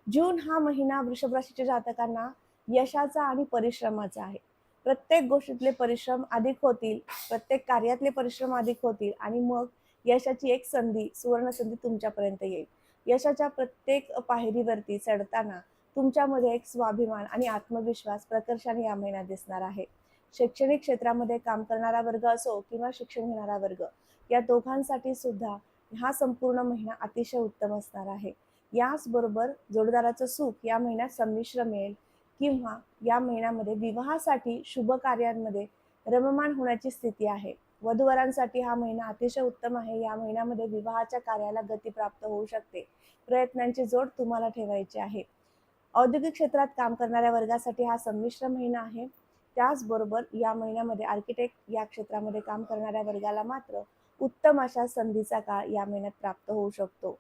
जून हा महिना वृषभ राशीच्या जातकांना यशाचा आणि परिश्रमाचा आहे. प्रत्येक गोष्टीतले परिश्रम अधिक होतील, प्रत्येक कार्यातले परिश्रम अधिक होतील आणि मग यशाची एक संधी, सुवर्ण संधी तुमच्यापर्यंत येईल. यशाच्या प्रत्येक पायरीवरती चढताना तुमच्यामध्ये एक स्वाभिमान आणि आत्मविश्वास प्रकर्षाने या महिन्यात दिसणार आहे. शैक्षणिक क्षेत्रामध्ये काम करणारा वर्ग असो किंवा शिक्षण घेणारा वर्ग, या दोघांसाठी सुद्धा हा संपूर्ण महिना अतिशय उत्तम असणार आहे. याचबरोबर जोडीदाराचं सुख या महिन्यात संमिश्र मिळेल किंवा या महिन्यामध्ये विवाहासाठी शुभ कार्यांमध्ये रममाण होण्याची स्थिती आहे. वधूवरांसाठी हा महिना अतिशय उत्तम आहे. या महिन्यामध्ये विवाहाच्या कार्याला गती प्राप्त होऊ शकते. प्रयत्नांची जोड तुम्हाला ठेवायची आहे. औद्योगिक क्षेत्रात काम करणाऱ्या वर्गासाठी हा संमिश्र महिना आहे. त्याचबरोबर या महिन्यामध्ये आर्किटेक्ट या क्षेत्रामध्ये काम करणाऱ्या वर्गाला मात्र उत्तम अशा संधीचा काळ या महिन्यात प्राप्त होऊ शकतो.